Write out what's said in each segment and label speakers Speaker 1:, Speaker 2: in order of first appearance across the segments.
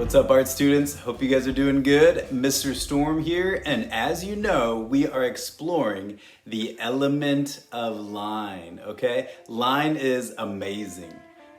Speaker 1: What's up, art students? Hope you guys are doing good. Mr. Storm here, and as you know, we are exploring the element of line, okay? Line is amazing.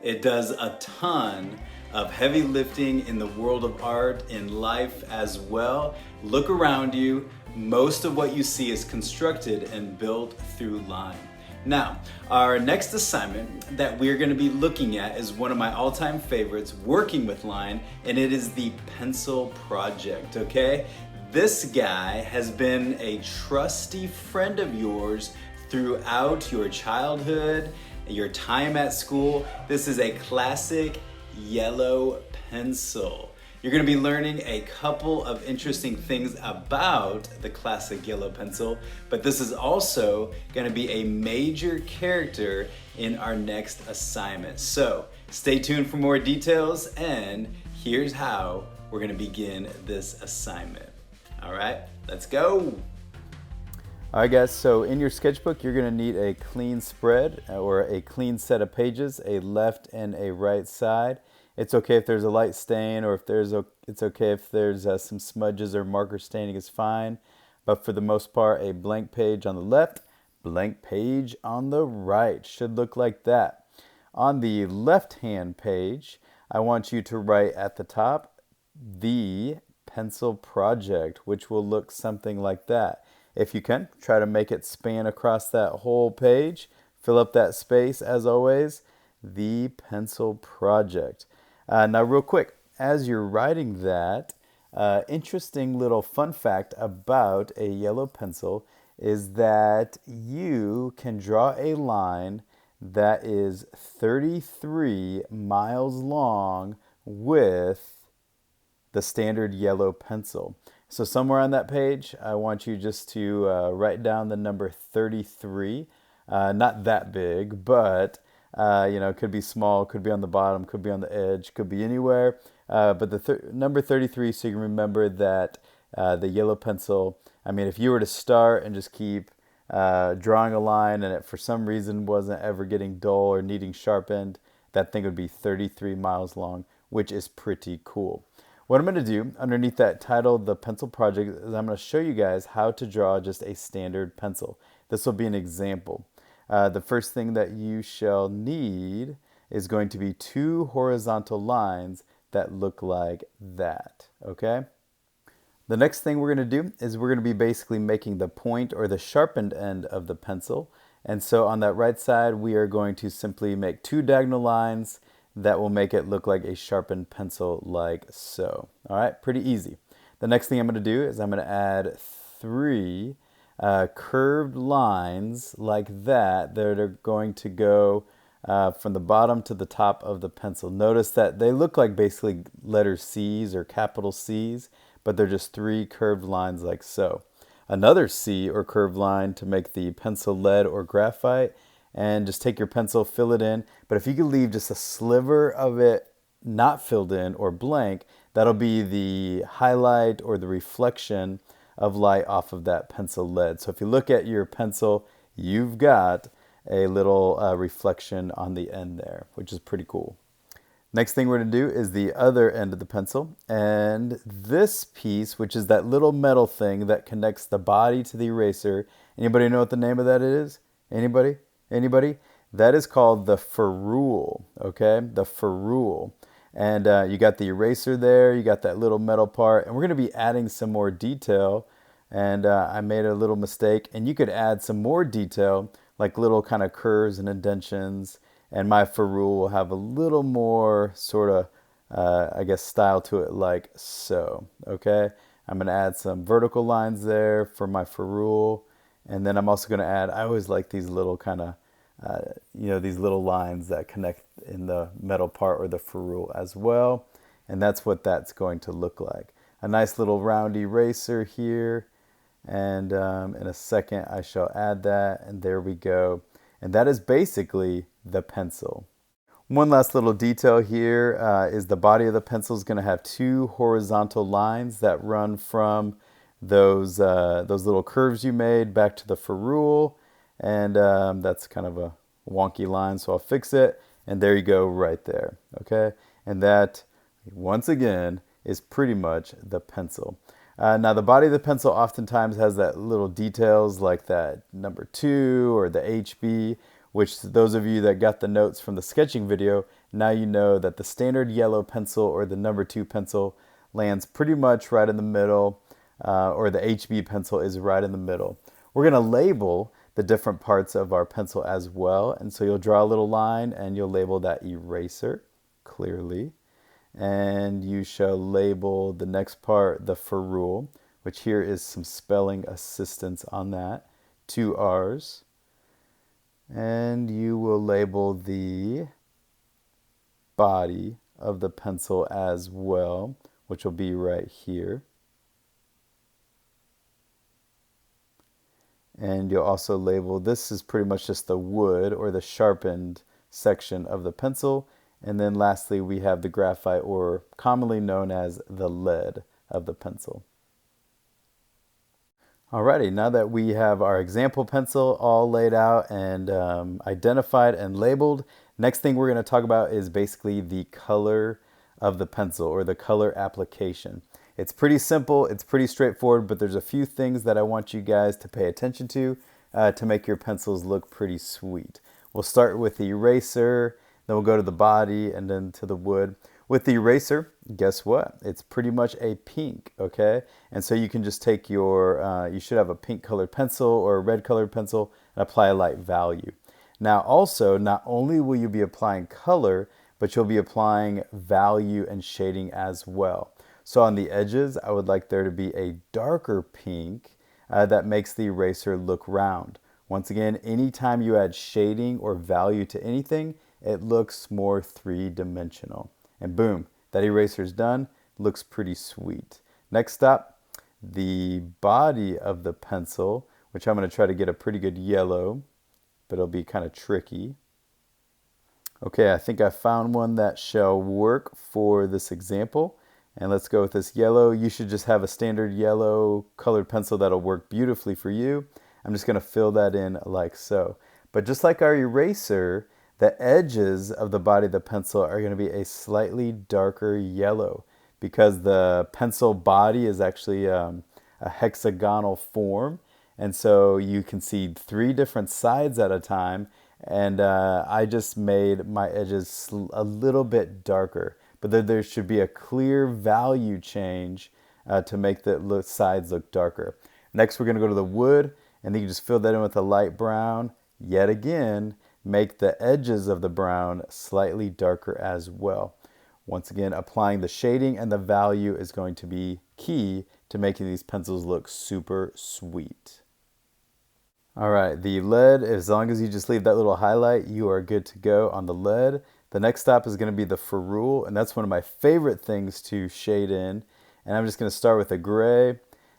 Speaker 1: It does a ton of heavy lifting in the world of art, in life as well. Look around you. Most of what you see is constructed and built through line. Now, our next assignment that we're going to be looking at is one of my all-time favorites, working with line, and it is the pencil project, okay? This guy has been a trusty friend of yours throughout your childhood, your time at school. This is a classic yellow pencil. You're going to be learning a couple of interesting things about the classic yellow pencil, but this is also going to be a major character in our next assignment. So stay tuned for more details, and here's how we're going to begin this assignment. All right, let's go. All right, guys, so in your sketchbook, you're going to need a clean spread or a clean set of pages, a left and a right side. It's okay if there's a light stain, or it's okay if there's some smudges or marker staining is fine. But for the most part, a blank page on the left, blank page on the right. Should look like that. On the left-hand page, I want you to write at the top, the pencil project, which will look something like that. If you can, try to make it span across that whole page. Fill up that space as always. The pencil project. Now, real quick, as you're writing that, interesting little fun fact about a yellow pencil is that you can draw a line that is 33 miles long with the standard yellow pencil. So somewhere on that page, I want you just to write down the number 33. Not that big, but it could be small, could be on the bottom, could be on the edge, could be anywhere. But the number 33, so you can remember that the yellow pencil, if you were to start and just keep drawing a line and it for some reason wasn't ever getting dull or needing sharpened, that thing would be 33 miles long, which is pretty cool. What I'm going to do underneath that title, The Pencil Project, is I'm going to show you guys how to draw just a standard pencil. This will be an example. The first thing that you shall need is going to be two horizontal lines that look like that, okay? The next thing we're going to do is we're going to be basically making the point or the sharpened end of the pencil. And so on that right side, we are going to simply make two diagonal lines that will make it look like a sharpened pencil like so. All right, pretty easy. The next thing I'm going to do is I'm going to add three curved lines like that are going to go from the bottom to the top of the pencil. Notice that they look like basically letter C's or capital C's, but they're just three curved lines like so. Another C or curved line to make the pencil lead or graphite, and just take your pencil, fill it in. But if you could leave just a sliver of it not filled in or blank, that'll be the highlight or the reflection of light off of that pencil lead. So if you look at your pencil, you've got a little reflection on the end there, which is pretty cool. Next thing we're going to do is the other end of the pencil. And this piece, which is that little metal thing that connects the body to the eraser. Anybody know what the name of that is? Anybody? That is called the ferrule, okay? The ferrule. And you got the eraser there, you got that little metal part, and we're going to be adding some more detail. And I made a little mistake, and you could add some more detail, like little kind of curves and indentions, and my ferrule will have a little more sort of, style to it like so, okay? I'm going to add some vertical lines there for my ferrule, and then I'm also going to add, I always like these little kind of, these little lines that connect in the metal part or the ferrule as well. And that's what that's going to look like. A nice little round eraser here. And in a second, I shall add that. And there we go. And that is basically the pencil. One last little detail here is the body of the pencil is going to have two horizontal lines that run from those little curves you made back to the ferrule. And that's kind of a wonky line, so I'll fix it. And there you go right there, okay? And that, once again, is pretty much the pencil. Now the body of the pencil oftentimes has that little details like that number 2 or the HB, which those of you that got the notes from the sketching video, now you know that the standard yellow pencil or the number 2 pencil lands pretty much right in the middle, or the HB pencil is right in the middle. We're going to label the different parts of our pencil as well, and so you'll draw a little line and you'll label that eraser clearly. And you shall label the next part the ferrule, which here is some spelling assistance on that, 2 R's. And you will label the body of the pencil as well, which will be right here. And you'll also label, this is pretty much just the wood or the sharpened section of the pencil. And then lastly, we have the graphite, or commonly known as the lead of the pencil. Alrighty, now that we have our example pencil all laid out and identified and labeled, next thing we're going to talk about is basically the color of the pencil or the color application. It's pretty simple, it's pretty straightforward, but there's a few things that I want you guys to pay attention to make your pencils look pretty sweet. We'll start with the eraser, then we'll go to the body and then to the wood. With the eraser, guess what? It's pretty much a pink, okay? And so you can just take your, you should have a pink colored pencil or a red colored pencil and apply a light value. Now also, not only will you be applying color, but you'll be applying value and shading as well. So on the edges, I would like there to be a darker pink that makes the eraser look round. Once again, anytime you add shading or value to anything, it looks more three-dimensional. And boom, that eraser is done. Looks pretty sweet. Next up, the body of the pencil, which I'm going to try to get a pretty good yellow, but it'll be kind of tricky. Okay, I think I found one that shall work for this example. And let's go with this yellow. You should just have a standard yellow colored pencil that'll work beautifully for you. I'm just going to fill that in like so. But just like our eraser, the edges of the body of the pencil are going to be a slightly darker yellow because the pencil body is actually a hexagonal form. And so you can see 3 different sides at a time. And I just made my edges a little bit darker. But there should be a clear value change to make the sides look darker. Next, we're going to go to the wood, and then you just fill that in with a light brown. Yet again, make the edges of the brown slightly darker as well. Once again, applying the shading and the value is going to be key to making these pencils look super sweet. All right, the lead, as long as you just leave that little highlight, you are good to go on the lead. The next stop is going to be the ferrule, and that's one of my favorite things to shade in. And I'm just going to start with a gray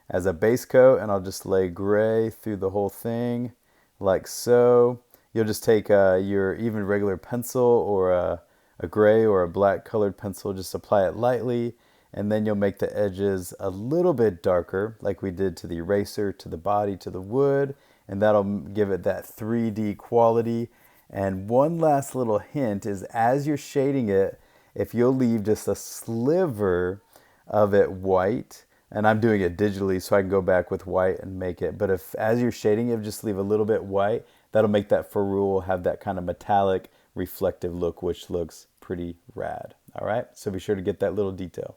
Speaker 1: as a base coat, and I'll just lay gray through the whole thing like so. You'll just take your even regular pencil or a gray or a black colored pencil, just apply it lightly, and then you'll make the edges a little bit darker like we did to the eraser, to the body, to the wood, and that'll give it that 3D quality. And one last little hint is as you're shading it, if you'll leave just a sliver of it white, and I'm doing it digitally so I can go back with white and make it, but if as you're shading it, just leave a little bit white, that'll make that ferrule have that kind of metallic reflective look, which looks pretty rad. All right, so be sure to get that little detail.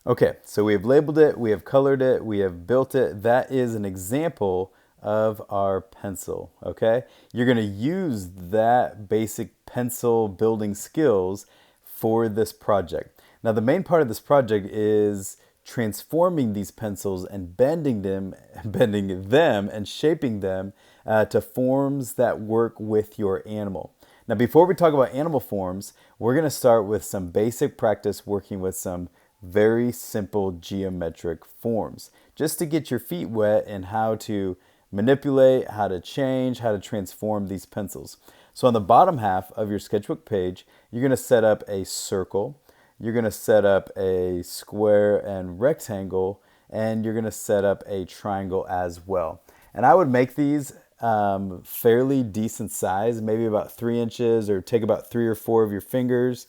Speaker 1: Okay, so we have labeled it, we have colored it, we have built it. That is an example of our pencil, okay? You're gonna use that basic pencil building skills for this project. Now, the main part of this project is transforming these pencils and bending them and shaping them to forms that work with your animal. Now, before we talk about animal forms, we're gonna start with some basic practice working with some very simple geometric forms, just to get your feet wet in how to manipulate, how to change, how to transform these pencils. So on the bottom half of your sketchbook page, you're going to set up a circle, you're going to set up a square and rectangle, and you're going to set up a triangle as well. And I would make these fairly decent size, maybe about 3 inches, or take about 3 or 4 of your fingers.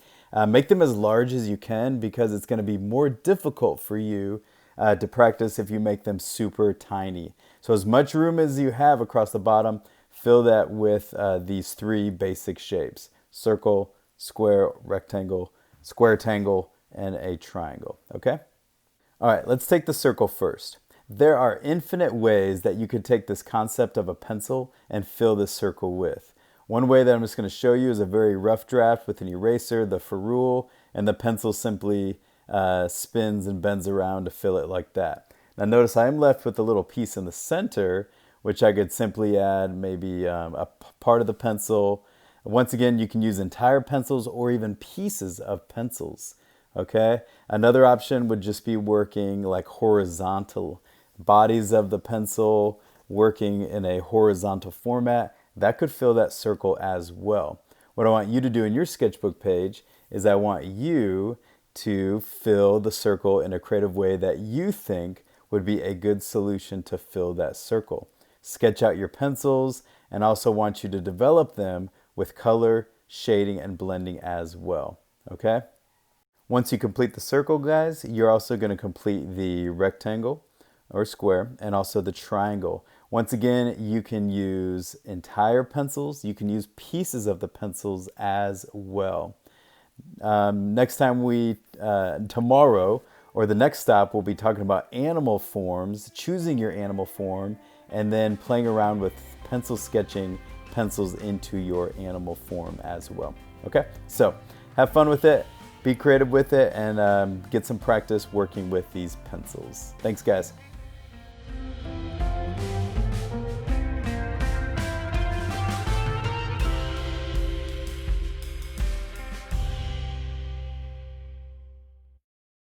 Speaker 1: Make them as large as you can because it's going to be more difficult for you to practice if you make them super tiny. So as much room as you have across the bottom, fill that with these three basic shapes: circle, square, rectangle, square tangle, and a triangle, okay? All right, let's take the circle first. There are infinite ways that you could take this concept of a pencil and fill this circle with. One way that I'm just going to show you is a very rough draft with an eraser, the ferrule, and the pencil simply spins and bends around to fill it like that. Now notice I am left with a little piece in the center, which I could simply add maybe a part of the pencil. Once again, you can use entire pencils or even pieces of pencils. Okay, another option would just be working like horizontal bodies of the pencil, working in a horizontal format. That could fill that circle as well. What I want you to do in your sketchbook page is I want you to fill the circle in a creative way that you think would be a good solution to fill that circle. Sketch out your pencils, and also want you to develop them with color, shading, and blending as well. Okay? Once you complete the circle, guys, you're also going to complete the rectangle or square and also the triangle. Once again, you can use entire pencils. You can use pieces of the pencils as well. Next time tomorrow, or the next stop, we'll be talking about animal forms, choosing your animal form, and then playing around with pencil sketching pencils into your animal form as well. Okay, so have fun with it. Be creative with it, and get some practice working with these pencils. Thanks, guys.